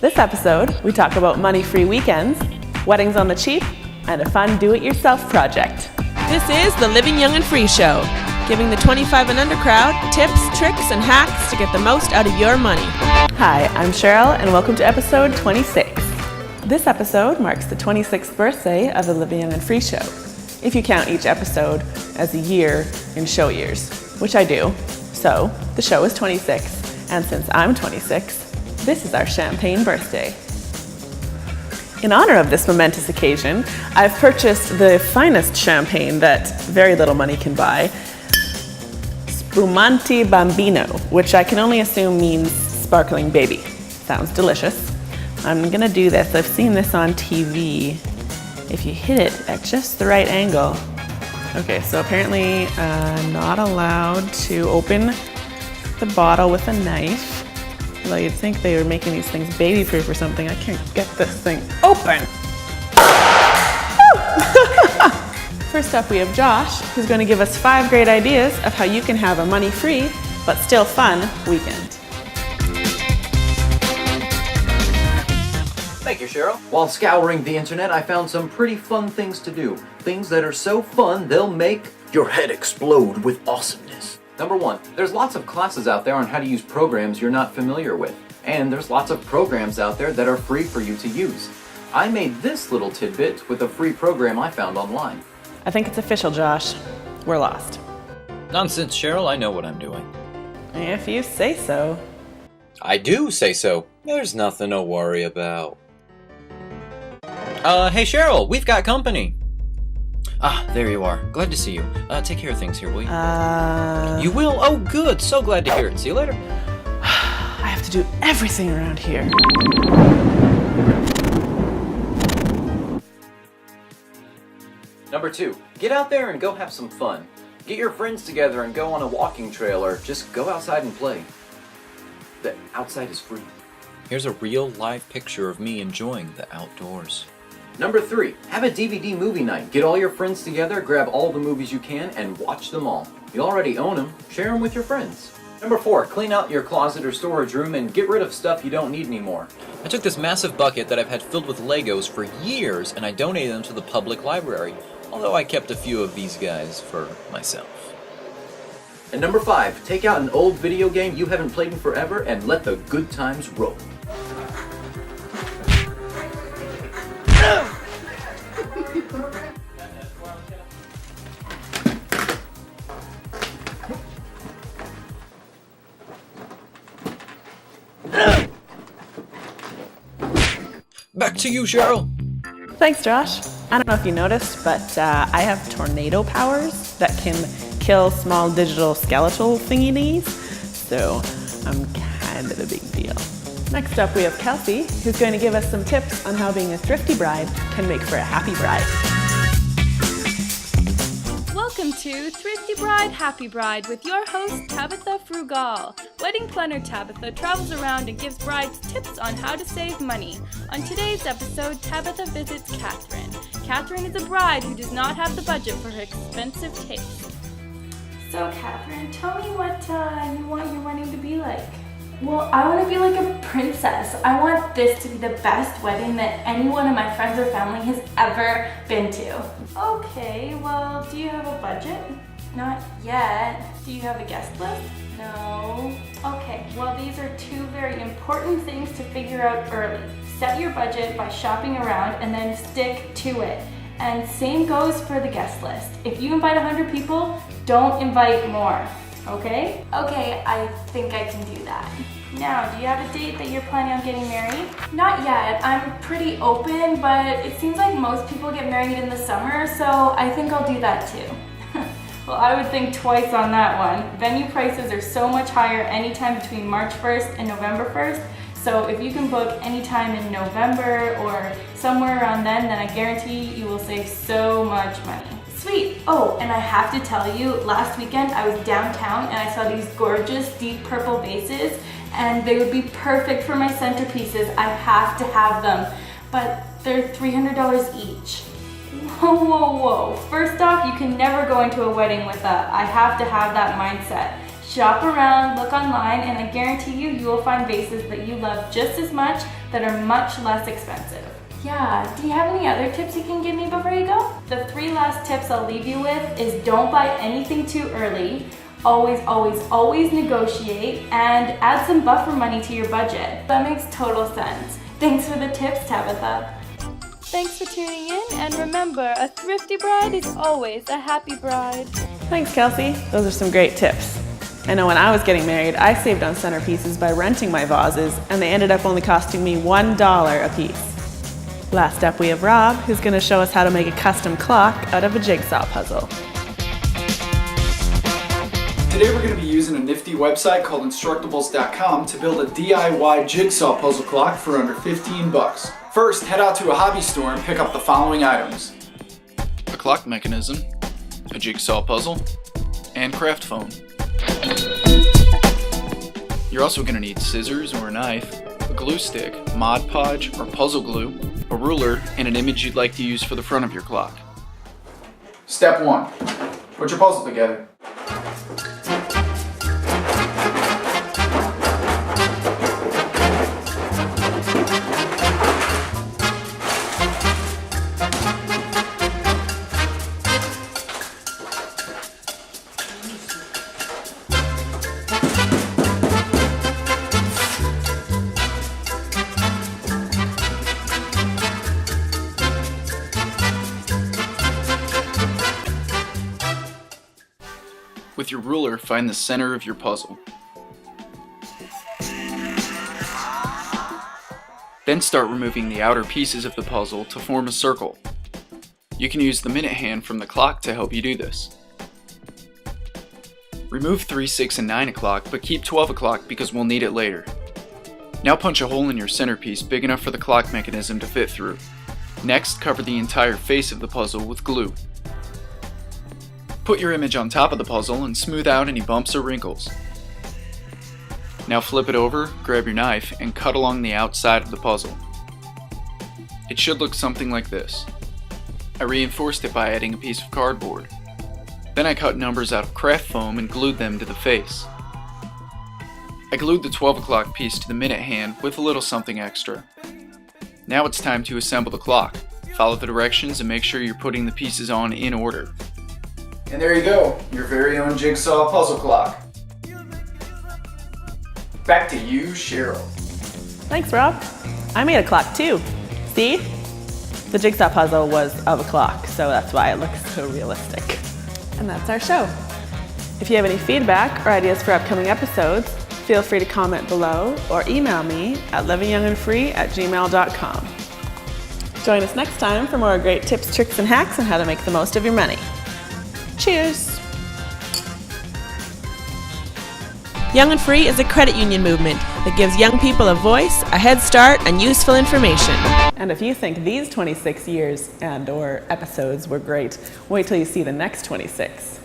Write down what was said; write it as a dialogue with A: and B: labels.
A: This episode, we talk about money-free weekends, weddings on the cheap, and a fun do-it-yourself project. This is the Living Young and Free Show, giving the 25 and under crowd tips, tricks, and hacks to get the most out of your money. Hi, I'm Cheryl, and welcome to episode 26. This episode marks the 26th birthday of the Living Young and Free Show, if you count each episode as a year in show years, which I do. So, the show is 26, and since I'm 26, this is our champagne birthday. In honor of this momentous occasion, I've purchased the finest champagne that very little money can buy, Spumante Bambino, which I can only assume means sparkling baby. Sounds delicious. I'm gonna do this. I've seen this on TV. If you hit it at just the right angle. Okay, so apparently I'm not allowed to open the bottle with a knife. Although you'd think they were making these things baby-proof or something. I can't get this thing open. First up, we have Josh, who's going to give us 5 great ideas of how you can have a money-free, but still fun weekend.
B: Thank you, Cheryl. While scouring the internet, I found some pretty fun things to do. Things that are so fun, they'll make your head explode with awesomeness. Number 1, there's lots of classes out there on how to use programs you're not familiar with. And there's lots of programs out there that are free for you to use. I made this little tidbit with a free program I found online.
A: I think it's official, Josh. We're lost.
C: Nonsense, Cheryl. I know what I'm doing.
A: If you say so.
C: I do say so. There's nothing to worry about. Hey, Cheryl. We've got company. Ah, there you are. Glad to see you. Take care of things here, will you? You will? Oh, good. So glad to hear it. See you later.
A: I have to do everything around here.
B: Number 2, get out there and go have some fun. Get your friends together and go on a walking trail or just go outside and play. The outside is free.
C: Here's a real live picture of me enjoying the outdoors.
B: Number 3, have a DVD movie night. Get all your friends together, grab all the movies you can, and watch them all. You already own them, share them with your friends. Number 4, clean out your closet or storage room and get rid of stuff you don't need anymore.
C: I took this massive bucket that I've had filled with Legos for years and I donated them to the public library, although I kept a few of these guys for myself.
B: And number 5, take out an old video game you haven't played in forever and let the good times roll.
C: Back to you, Cheryl.
A: Thanks, Josh. I don't know if you noticed, but I have tornado powers that can kill small digital skeletal thingy-nees, so I'm kind of a big deal. Next up, we have Kelsey, who's going to give us some tips on how being a thrifty bride can make for a happy bride.
D: Welcome to Thrifty Bride, Happy Bride with your host, Tabitha Frugal. Wedding planner Tabitha travels around and gives brides tips on how to save money. On today's episode, Tabitha visits Catherine. Catherine is a bride who does not have the budget for her expensive taste. So Catherine, tell me what you want your wedding to be like. Well, I want to be like a princess. I want this to be the best wedding that anyone in my friends or family has ever been to. Okay, well, do you have a budget? Not yet. Do you have a guest list? No. Okay, well, these are 2 very important things to figure out early. Set your budget by shopping around and then stick to it. And same goes for the guest list. If you invite 100 people, don't invite more. Okay? Okay, I think I can do that. Now, do you have a date that you're planning on getting married? Not yet. I'm pretty open, but it seems like most people get married in the summer, so I think I'll do that too. Well, I would think twice on that one. Venue prices are so much higher anytime between March 1st and November 1st, so if you can book anytime in November or somewhere around then I guarantee you will save so much money. Sweet. Oh, and I have to tell you, last weekend I was downtown and I saw these gorgeous deep purple vases and they would be perfect for my centerpieces. I have to have them, but they're $300 each. Whoa, whoa, whoa. First off, you can never go into a wedding with a I have to have that mindset. Shop around, look online, and I guarantee you will find vases that you love just as much that are much less expensive. Yeah, do you have any other tips you can give me before you go? The 3 last tips I'll leave you with is don't buy anything too early, always negotiate, and add some buffer money to your budget. That makes total sense. Thanks for the tips, Tabitha. Thanks for tuning in, and remember, a thrifty bride is always a happy bride.
A: Thanks, Kelsey. Those are some great tips. I know when I was getting married, I saved on centerpieces by renting my vases, and they ended up only costing me $1 a piece. Last up, we have Rob, who's going to show us how to make a custom clock out of a jigsaw puzzle.
E: Today we're going to be using a nifty website called Instructables.com to build a DIY jigsaw puzzle clock for under 15 bucks. First, head out to a hobby store and pick up the following items:
C: A clock mechanism, a jigsaw puzzle, and craft foam. You're also going to need scissors or a knife, a glue stick, Mod Podge or puzzle glue, a ruler, and an image you'd like to use for the front of your clock.
E: Step 1. Put your puzzle together.
C: With your ruler, find the center of your puzzle. Then start removing the outer pieces of the puzzle to form a circle. You can use the minute hand from the clock to help you do this. Remove 3, 6, and 9 o'clock, but keep 12 o'clock because we'll need it later. Now punch a hole in your centerpiece big enough for the clock mechanism to fit through. Next, cover the entire face of the puzzle with glue. Put your image on top of the puzzle and smooth out any bumps or wrinkles. Now flip it over, grab your knife, and cut along the outside of the puzzle. It should look something like this. I reinforced it by adding a piece of cardboard. Then I cut numbers out of craft foam and glued them to the face. I glued the 12 o'clock piece to the minute hand with a little something extra. Now it's time to assemble the clock. Follow the directions and make sure you're putting the pieces on in order.
E: And there you go, your very own jigsaw puzzle clock. Back to you, Cheryl.
A: Thanks, Rob. I made a clock too. See? The jigsaw puzzle was of a clock, so that's why it looks so realistic. And that's our show. If you have any feedback or ideas for upcoming episodes, feel free to comment below or email me at livingyoungandfree@gmail.com. Join us next time for more great tips, tricks, and hacks on how to make the most of your money. Cheers! Young and Free is a credit union movement that gives young people a voice, a head start, and useful information. And if you think these 26 years and/or episodes were great, wait till you see the next 26.